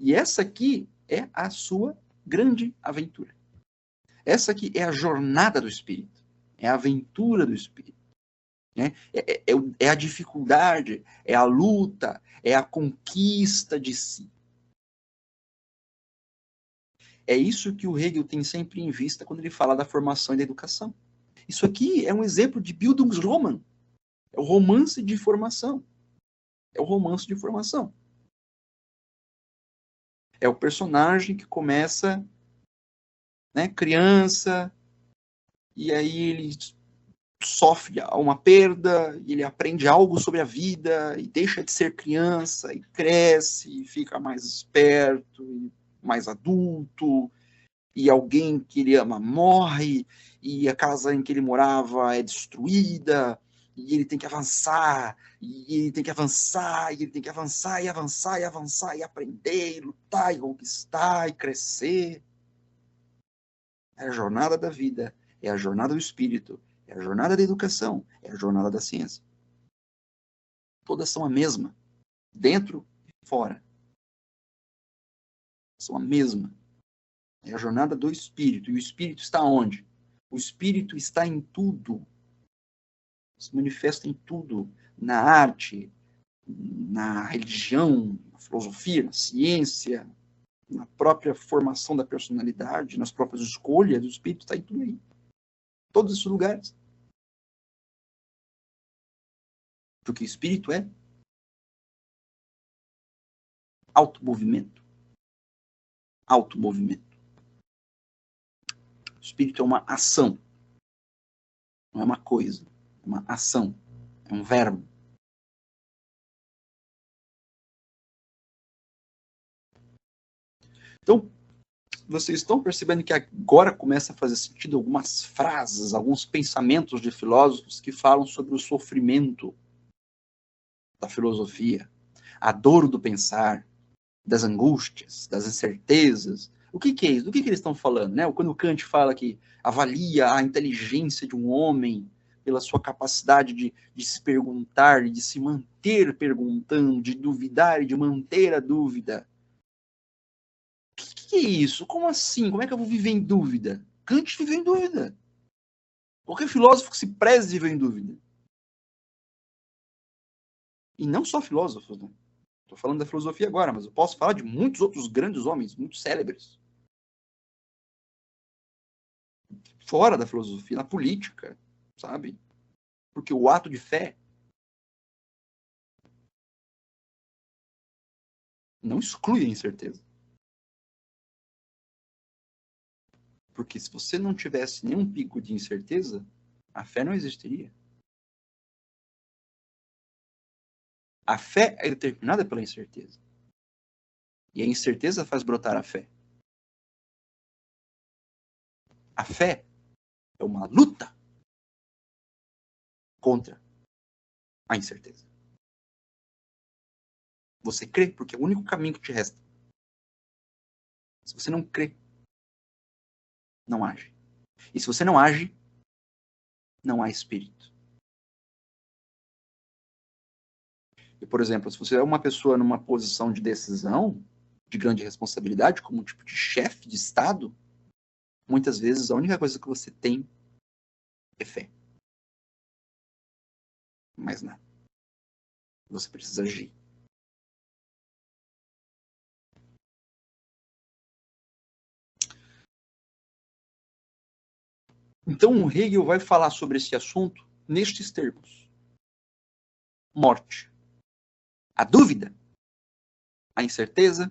E essa aqui é a sua grande aventura. Essa aqui é a jornada do espírito. É a aventura do espírito. Né? É a dificuldade, é a luta, é a conquista de si. É isso que o Hegel tem sempre em vista quando ele fala da formação e da educação. Isso aqui é um exemplo de Bildungsroman. É o romance de formação. É o romance de formação. É o personagem que começa, né, criança, e aí ele sofre uma perda, e ele aprende algo sobre a vida, e deixa de ser criança, e cresce, e fica mais esperto, e mais adulto, e alguém que ele ama morre, e a casa em que ele morava é destruída, e ele tem que avançar, e ele tem que avançar, e ele tem que avançar, e avançar, e avançar, e aprender, e lutar, e conquistar, e crescer. É a jornada da vida, é a jornada do espírito, é a jornada da educação, é a jornada da ciência. Todas são a mesma, dentro e fora. São a mesma. É a jornada do espírito. E o espírito está onde? O espírito está em tudo. Se manifesta em tudo. Na arte, na religião, na filosofia, na ciência, na própria formação da personalidade, nas próprias escolhas. O espírito está em tudo aí. Todos esses lugares. Porque o espírito é automovimento. Automovimento. O espírito é uma ação. Não é uma coisa. É uma ação. É um verbo. Então, vocês estão percebendo que agora começa a fazer sentido algumas frases, alguns pensamentos de filósofos que falam sobre o sofrimento da filosofia, a dor do pensar, das angústias, das incertezas. O que é isso? Do que eles estão falando? Né? Quando o Kant fala que avalia a inteligência de um homem pela sua capacidade de se perguntar, de se manter perguntando, de duvidar e de manter a dúvida. O que é isso? Como assim? Como é que eu vou viver em dúvida? Kant viveu em dúvida. Qualquer filósofo que se preze viveu em dúvida. E não só filósofos, né? Estou falando da filosofia agora, mas eu posso falar de muitos outros grandes homens, muito célebres. Fora da filosofia, na política, sabe? Porque o ato de fé não exclui a incerteza. Porque se você não tivesse nenhum pico de incerteza, a fé não existiria. A fé é determinada pela incerteza. E a incerteza faz brotar a fé. A fé é uma luta contra a incerteza. Você crê porque é o único caminho que te resta. Se você não crê, não age. E se você não age, não há espírito. E, por exemplo, se você é uma pessoa numa posição de decisão, de grande responsabilidade, como um tipo de chefe de Estado, muitas vezes a única coisa que você tem é fé. Mais nada. Você precisa agir. Então, o Hegel vai falar sobre esse assunto nestes termos. Morte. A dúvida, a incerteza,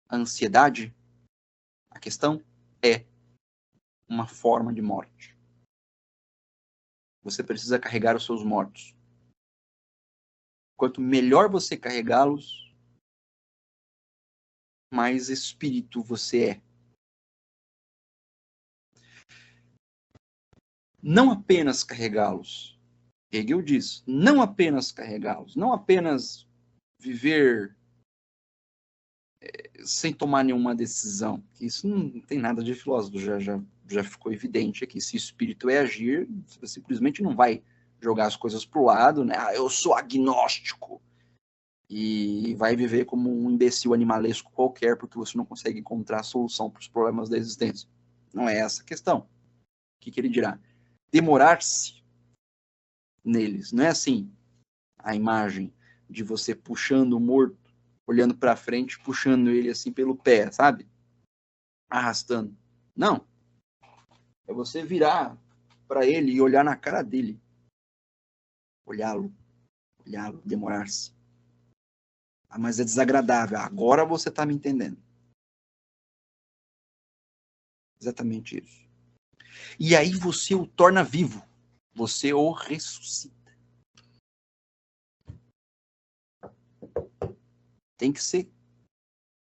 a ansiedade, a questão é uma forma de morte. Você precisa carregar os seus mortos. Quanto melhor você carregá-los, mais espírito você é. Não apenas carregá-los. Hegel diz, não apenas carregá-los, não apenas viver sem tomar nenhuma decisão. Isso não tem nada de filósofo, já ficou evidente aqui. Se o espírito é agir, você simplesmente não vai jogar as coisas para o lado, né? Ah, eu sou agnóstico. e vai viver como um imbecil animalesco qualquer, porque você não consegue encontrar a solução para os problemas da existência. Não é essa a questão. O que ele dirá? Demorar-se neles. Não é assim a imagem de você puxando o morto, olhando para frente, puxando ele assim pelo pé, sabe? Arrastando. Não. É você virar para ele e olhar na cara dele. Olhá-lo, demorar-se. Ah, mas é desagradável. Agora você está me entendendo. Exatamente isso. E aí você o torna vivo. Você o ressuscita. Tem que ser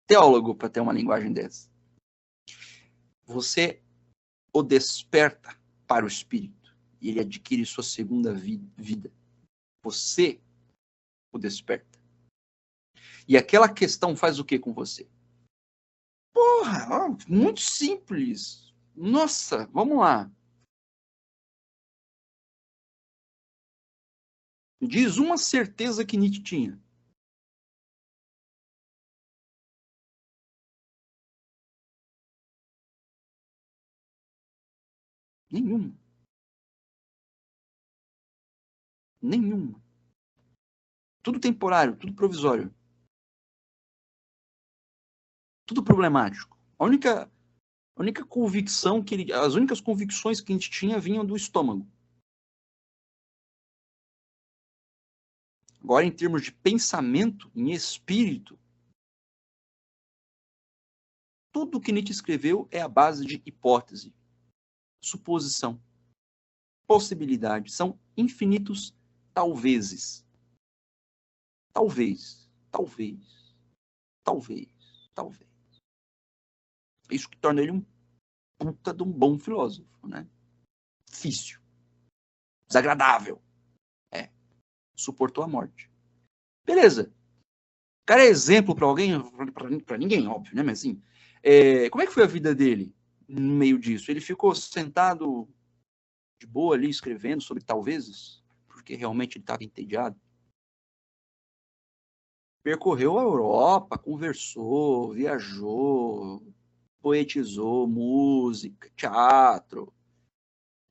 teólogo para ter uma linguagem dessa. Você o desperta para o espírito e ele adquire sua segunda vida. Você o desperta. E aquela questão faz o que com você? Porra, ó, muito simples. Nossa, vamos lá. Diz uma certeza que Nietzsche tinha. Nenhuma. Nenhuma. Tudo temporário, tudo provisório. Tudo problemático. A única convicção que ele, as únicas convicções que a gente tinha vinham do estômago. Agora, em termos de pensamento, em espírito, tudo que Nietzsche escreveu é a base de hipótese, suposição, possibilidade. São infinitos talvezes. Talvez, talvez, talvez, talvez. Isso que torna ele um puta de um bom filósofo, né? Difícil. Desagradável. É. Suportou a morte. Beleza. O cara é exemplo para alguém, para ninguém, óbvio, né? Mas assim, como é que foi a vida dele no meio disso? Ele ficou sentado de boa ali, escrevendo sobre talvezes, porque realmente ele estava entediado. Percorreu a Europa, conversou, viajou, poetizou, música, teatro,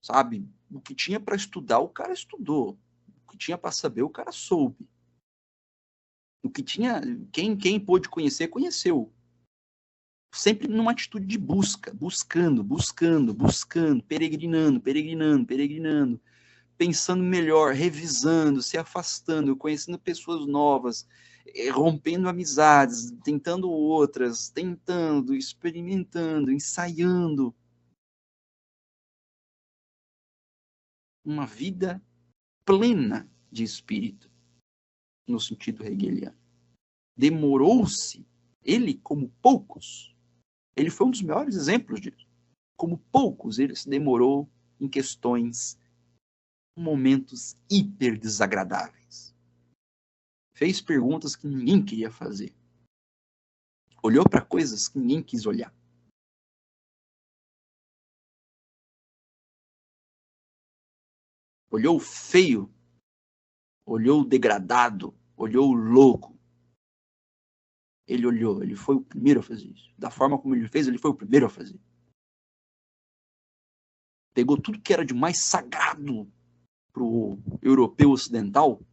sabe? O que tinha para estudar, o cara estudou. O que tinha para saber, o cara soube. O que tinha, quem pôde conhecer, conheceu. Sempre numa atitude de busca, buscando, peregrinando, pensando melhor, revisando, se afastando, conhecendo pessoas novas, rompendo amizades, tentando outras, tentando, experimentando, ensaiando. Uma vida plena de espírito, no sentido hegeliano. Demorou-se, ele como poucos, ele foi um dos maiores exemplos disso. Como poucos, ele se demorou em questões, momentos hiper desagradáveis. Fez perguntas que ninguém queria fazer. Olhou para coisas que ninguém quis olhar. Olhou feio, olhou degradado, olhou louco. Ele olhou, ele foi o primeiro a fazer isso. Da forma como ele fez, ele foi o primeiro a fazer. Pegou tudo que era de mais sagrado para o europeu ocidental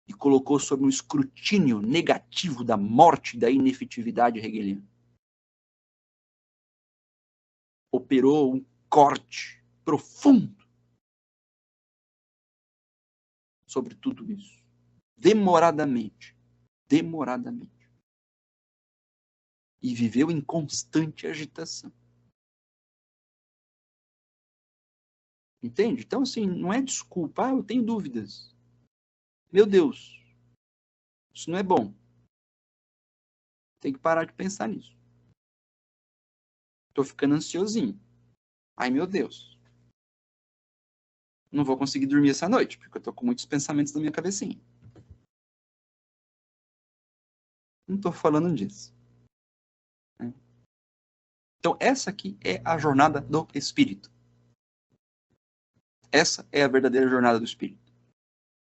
e colocou sob um escrutínio negativo da morte e da inefetividade hegeliana. Operou um corte profundo sobre tudo isso. Demoradamente. E viveu em constante agitação. Entende? Então, assim, não é desculpa. Eu tenho dúvidas. Meu Deus, isso não é bom. Tem que parar de pensar nisso. Tô ficando ansiosinho. Ai, meu Deus. Não vou conseguir dormir essa noite, porque eu tô com muitos pensamentos na minha cabecinha. Não tô falando disso. Então, essa aqui é a jornada do espírito. Essa é a verdadeira jornada do espírito.